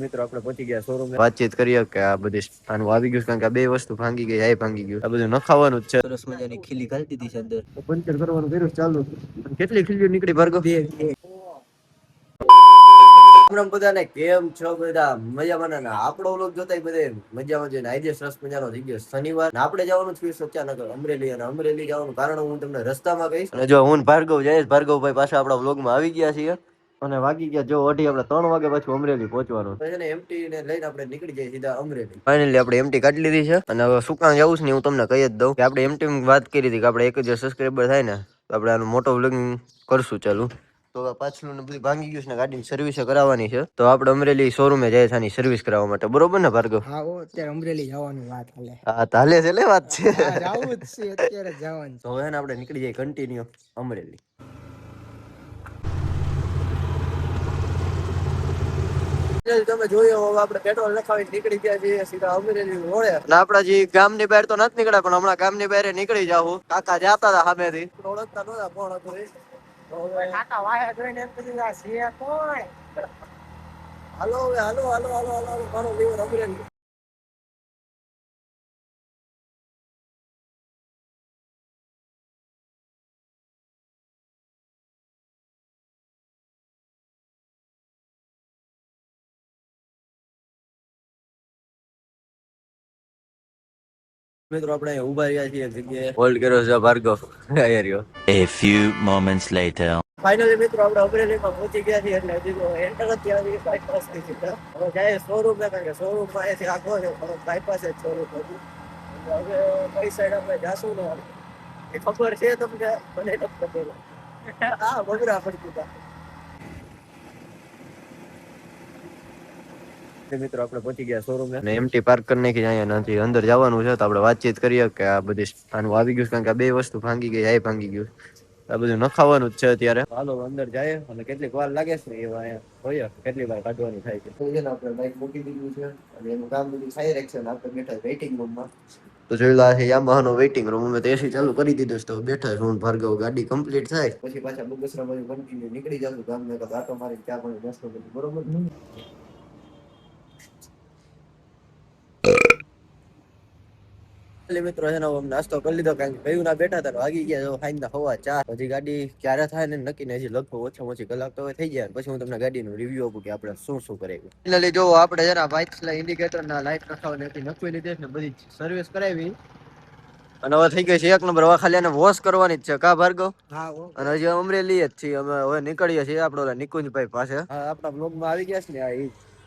મિત્રો આપણે પહોંચી ગયા શોરૂમ વાતચીત કરીએ કે આ બધી આનું આવી ગયું કારણ કે બે વસ્તુ ભાંગી ગઈ આ ભાંગી ગયું આ બધું નખાવાનું જ છે. સરસ મજાની ખીલી ઘાલી દીધી છે અંદર પંચર કરવાનું કર્યું ચાલુ. કેટલી ખીલીઓ નીકળી ભાર્ગવ? બે. બધાને કેમ છો? બધા મજામાં ને આપણો વ્લોગ જોતા બધે મજામાં છે ને આજે સરસ મજાનો થઈ ગયો શનિવાર ને આપણે જવાનું છે સચ્ચાનગર અમરેલી અને અમરેલી જવાનું કારણ હું તમને રસ્તામાં કહીશ. અને જો હું ભાર્ગવ જયેશ ભાર્ગવભાઈ પાછા આપણા વ્લોગમાં આવી ગયા છીએ અને વાગી ગયા જો અઢી આપણે 3 વાગે પાછું અમરેલી પહોંચવાનું છે ને એમટી ને લઈને આપણે નીકળી જઈએ સીધા અમરેલી. ફાઇનલી આપણે એમટી કાઢી લીધી છે અને હવે શું કામ જવું છે ને હું તમને કહી જ દઉં કે આપણે એમટી વાત કરી હતી કે આપણે 1000 સબસ્ક્રાઇબર થાય ને તો આપણે આનું મોટો વ્લોગિંગ કરશું ચાલુ. તો પાછલું ને બધું ભાંગી ગયું છે ને ગાડીની સર્વિસ કરાવવાની છે તો આપણે અમરેલી શોરૂમે જાય છે આની સર્વિસ કરાવવા માટે. બરોબર ને ભાર્ગવ? હા અત્યારે અમરેલી જવાની વાત હાલે. હા તાલે છે લે વાત છે. જાવું જ છે અત્યારે જવાનું. તો હવે ને આપણે નીકળી જઈએ કન્ટિન્યુ અમરેલી. તમે જોયો હવે આપણે પેટ્રોલ નખાવી નીકળી ગયા છીએ સીધા અમરેલી રોડે. અને આપડા જે ગામની બહાર તો નથી નીકળ્યા પણ હમણાં ગામની બહાર નીકળી જાવ. કાકા જાતા હતા સામેથી ઓળખતા નહોતા કોણ હતું. કાકા વાયા જોઈને એમ કીધું આ છે કોણ? હાલો હાલો હાલો હાલો હાલો મારો લીવર અમરેલી. મિત્રો આપણે ઉભા રહ્યા છીએ જગ્યાએ હોલ્ડ કર્યો છે ભાર્ગવ આયર્યો. A few moments later finally મિત્રો આપણે અમરેલીમાં પહોંચી ગયા છીએ એટલે હજી તો એન્ટર જ ત્યાં બાયપાસ થઈ છે. હવે જાય શોરૂમ કારણ કે શોરૂમમાં અહીંથી આખો છે બાયપાસ જ શોરૂમ હતું. હવે કઈ સાઈડ આપણે જાશું ને એ ખબર છે તમને? મને નથી ખબર. હા બગડા પડતી હતા. મિત્રો આપણે પહોંચી ગયા શોરૂમ ને એમટી પાર્ક કરી નાખી અહીંયા નથી અંદર જવાનું છે તો આપણે વાતચીત કરીએ કે આ બધી આનું આવી ગયું કારણ કે બે વસ્તુ ભાંગી ગઈ આ ભાંગી ગયું આ બધું નખાવાનું જ છે અત્યારે. હાલો અંદર જાય અને કેટલીક વાર લાગે છે ને એવા હોય કેટલી વાર કાઢવાની થાય છે. તો એને આપણે બાઈક મૂકી દીધું છે અને એનું કામ બધું થઈ રહે છે અને આપણે બેઠા વેઇટિંગ રૂમમાં. તો જોઈ લા છે યામાહાનો વેઇટિંગ રૂમ અમે તો એસી ચાલુ કરી દીધું છે તો બેઠા છું ભાર્ગવ ગાડી કમ્પ્લીટ થાય પછી પાછા બગસરા બાજુ કન્ટિન્યુ નીકળી જશું ગામને તો ગાટો મારી ચા પાણી નાસ્તો બધું બરોબર. મિત્રો છે નાસ્તો કરી લીધો કારણ કે કયું ના બેઠા હતા વાગી ગયા ખાઈને 4:15 હજી ગાડી ક્યારે થાય ને નક્કી ને હજી લગભગ ઓછામાં ઓછી કલાક તો થઈ જાય પછી હું તમને ગાડીનું રિવ્યુ આપું કે આપણે શું શું કરાવ્યું. ફાઇનલી જો આપણે જરા બાઇક ઇન્ડિકેટર ના લાઈટ નખાવવાની હતી નખવી લીધી ને બધી સર્વિસ કરાવી અને હવે થઈ ગઈ છે 1 નંબર. હવે ખાલી એને વોશ કરવાની જ છે કા ભાર્ગવ? હા. અને હજી અમરેલી જ છીએ અમે હવે નીકળીએ છીએ આપણે નિકુંજભાઈ પાસે. હા આપણા બ્લોગમાં આવી ગયા છે ને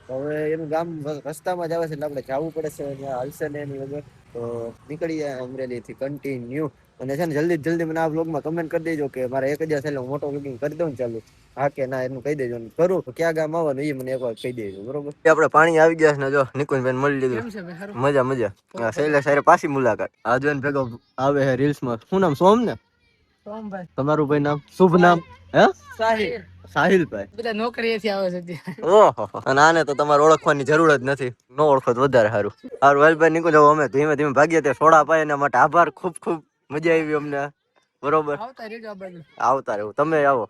હવે એનું ગામ રસ્તામાં જ આવે છે એટલે આપણે જવું પડે છે હાલશે ને એની વગર. તો નીકળી જાય અમરેલી થી કન્ટિન્યુ અને છે ને જલ્દી મને આ વ્લોગમાં કમેન્ટ કરી દેજો કે મારે 1000 થયેલો મોટો વ્લોગિંગ કરી દઉં ચાલુ. હા કે ના એનું કહી દેજો કરું તો ક્યાં ગામ આવવાનું એ મને એકવાર કહી દેજો બરોબર. આપણે પાણી આવી ગયા છે ને જો નિકુંજભાઈ મળી લીધું. મજા શૈલેષ સાહેબ પાછી મુલાકાત આ જોઈને ભેગો આવે છે રીલ્સ માં. શું નામ? સોમ ને? સોમભાઈ. તમારું ભાઈ નામ? શુભ નામ? હે સાહિલ. સાહિલભાઈ. બધા નોકરીએથી આવે છે. ઓહો અને આને તો તમારે ઓળખવાની જરૂર જ નથી. નો ઓળખો તો વધારે સારું. વેલભાઈ નીકળો અમે ધીમે ધીમે ભાગીએ ત્યાં સોડા પાય એના માટે આભાર. ખૂબ ખૂબ મજા આવી અમને. બરોબર આવતા રહેવું તમે આવો.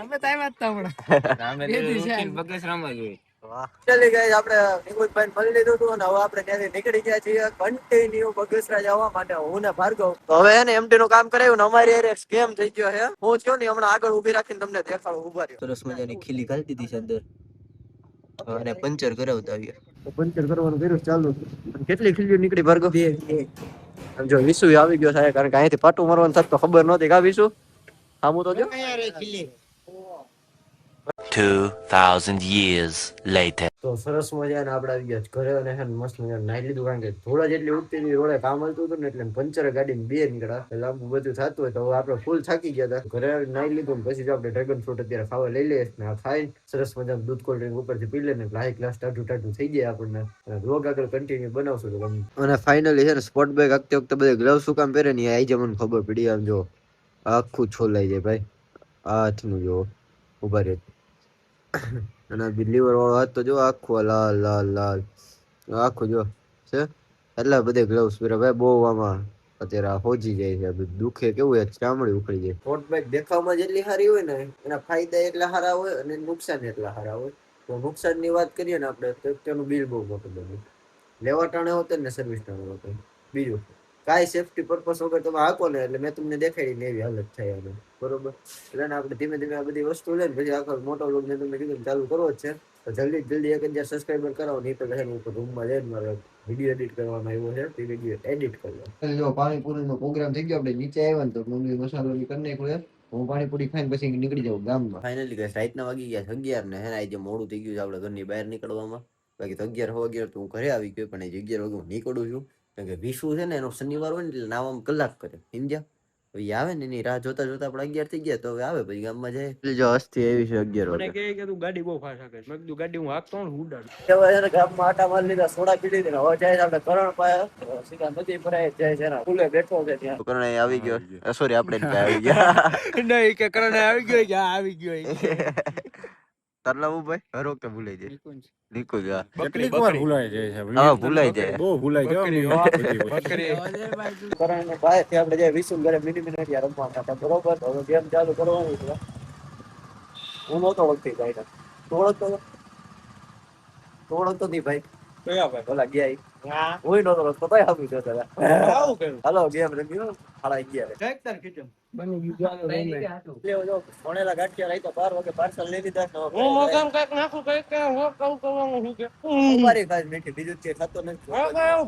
અમે તો આવ્યા હતા હમણાં બગસરામાં જોઈ. વાહ ચાલી ગઈ આપણે નિકુંજભાઈ મળી લીધું હતું અને હવે આપણે ત્યાંથી નીકળી ગયા છીએ કન્ટિન્યુ બગસરા જવા માટે હું ને ભાર્ગવ. તો હવે એને એમટી નું કામ કરાવ્યું ને અમારી એરે સ્કેમ થઈ ગયો છે. હું થયો ને હમણાં આગળ ઉભી રાખીને તમને દેખાડું. ઉભા રહ્યો. સરસ મજાની ખીલી ઘાલી દીધી છે અંદર અને પંચર કરાવતા આવ્યા. તો પંચર કરવાનું કર્યું ચાલુ. કેટલી ખીલીઓ નીકળી ભાર્ગવ? બે. જો વિસુ આવી ગયો છે કારણ કે અહીંથી પાટું મારવાનું થતું તો ખબર નહોતી કા વિસુ આમું તો જો 2000 years later. તો સરસ મજાને આપણે આવી ગયા ઘરે અને મસ્ત મજા નાઈ લીધું કારણ કે થોડા જેટલી ઉઠતી રોડે કામ હાલતું હતું ને એટલે પંચર ગાડી બે નીકળ્યા એટલે આમ બધું થતું હોય તો હવે આપણે ફૂલ થાકી ગયા હતા. ઘરે નાઈ લીધું પછી જો આપણે ડ્રેગન ફ્રૂટ અત્યારે ખાવા લઈ લઈએ ને ખાઈ સરસ મજાનું દૂધ કોલ્ડ ડ્રિંક ઉપરથી પી લે ને હાઈ ક્લાસ ટાટું થઈ જાય આપણને વ્લોગ આગળ કન્ટિન્યુ બનાવશું તો અને ફાઇનલી છે ને સ્પોર્ટ બેગ આગતી વખતે બધે ગ્લવ શું કામ પહેરે ને આવી જાય મને ખબર પડી. આમ જો આખું છોલાઈ જાય ભાઈ હાથનું જો ઉભા રહે અને લીવર વાળો હાથ તો જો આખો લાલ લાલ લાલ આખું જો છે એટલા બધે ગ્લવ્સ પહેરે ભાઈ. બહુ આમાં અત્યારે હોજી જાય છે દુખે કેવું ચામડી ઉખડી જાય. સ્પોર્ટ બાઇક દેખાવમાં જેટલી સારી હોય ને એના ફાયદા એટલા સારા હોય અને નુકસાન એટલા સારા હોય. તો નુકસાનની વાત કરીએ ને આપણે તો તેનું બિલ બહુ મોટું બન્યું. લેવા ટાણે હોતે ને સર્વિસ ટાણે હોતે. બીજું કાંઈ સેફટી પર્પસ વગર તમે હાકો ને એટલે મેં તમને દેખાડી ને એવી હાલત થાય આને. બરોબર, એટલે આપણે ધીમે ધીમે આ બધી વસ્તુ લઈને પછી આખો મોટો વ્લોગ મેં તમને કીધું ચાલુ કરવો જ છે. તો જલ્દી 1000 સબસ્ક્રાઈબર કરાવો, નહીં તો હું રૂમમાં જઈને મારે વિડીયો એડિટ કરવાનો આવ્યો છે, તે વિડીયો એડિટ કરવો. જો પાણીપુરીનો પ્રોગ્રામ થઈ ગયો, આપણે નીચે આવ્યા ને તો મમ્મી મસાલો કરી નાખ્યો. હું પાણીપુરી ખાઈને પછી નીકળી જાઉં ગામમાં. ફાઇનલી ગાઈસ રાતના વાગી ગયા 11 ને હે આજે મોડું થઈ ગયું છે આપણે ઘરની બહાર નીકળવામાં. બાકી તો 11 તો હું ઘરે આવી ગયો, પણ આજે 11 વાગે હું નીકળું છું. કારણ કે વિશુ છે ને એનો શનિવાર હોય ને એટલે નાવામાં કલાક કરે સમજ્યા. હવે આવે ને એની રાહ જોતા જોતા આપણે 11 થઈ ગયા, તો હવે આવે પછી ગામમાં જાય. જો અસ્તી આવી છે 11 વાગે. મને કહે કે તું ગાડી બહુ ફાસ્ટ હાકે. મેં કીધું ગાડી હું હાકતો ને ઉડાડું. હવે એને ગામમાં આટા મારી લીધા, સોડા પી લીધી ને હવે જાય આપણે કરણ પાસે સીધા નદી પર જાય છે ને ફૂલે બેઠો છે ત્યાં. કરણ આવી ગયો, સોરી આપણે આવી ગયા. નહીં કે કરણ આવી ગયો કે આવી ગયો. તરલાવું ભાઈ હર વખતે ભૂલાઈ જાય. નિકુંજ કેટલીક વાર ભૂલાઈ જાય છે. હા ભૂલાઈ જાય, બહુ ભૂલાઈ જાય. કરણ ભાઈ થી આપણે જે વિસુ ઘરે મિની મિનિટ રમવા હતા બરોબર. હવે ગેમ ચાલુ કરવાની છે. હું નહોતો ઓળખતી ભાઈ, ઓળખતો નહીં ભાઈ. કયા ભાઈ ભલા ગયા હું નહોતો ઓળખતો, કઈ આપી જતો હાલો ગેમ રમ્યો. હાલા 11 બની ગયું. ભણેલા ગાંઠિયા રહી તો 12 વાગે પાર્સલ લઈ લીધા. હું મોગામ કઈક નાખું કઈક હું કહું કરવાનું શું કે મારી ખાસ મીઠી બીજું છે ખાતો નથી.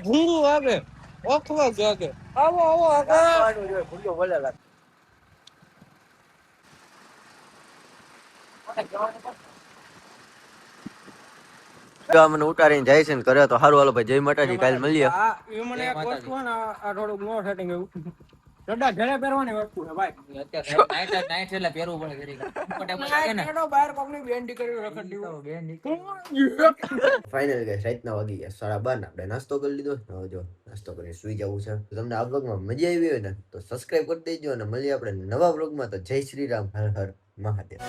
ભૂંગું આવે ઓખવા જાગે આવો આવો આગળ ભૂંગો બોલેલા. મને ઉતારીને જાય છે ને કરે તો સારું. હાલો ભાઈ જય માતાજી, કાલે મળીએ. મને એક વસ્તુ છે ને આ થોડુંક નો સેટિંગ એવું ડડા ઘરે પહેરવાની વસ્તુ છે ભાઈ. અત્યારે નાઈટ એટલે પહેરવું પડે ઘરે. કેડો બહાર કોકની બેન્ડી કરી રખડ દીધો બેન્ડી. ફાઇનલ ગાઈસ રાતના વાગી ગયા 12:30. આપણે નાસ્તો કરી લીધો. હવે જો નાસ્તો કરીને સુઈ જવું છે. તમને આ વ્લોગમાં મજા આવી હોય ને તો સબસ્ક્રાઇબ કરી દેજો અને મળીએ આપણે નવા વ્લોગમાં. તો જય શ્રી રામ, હર હર મહાદેવ.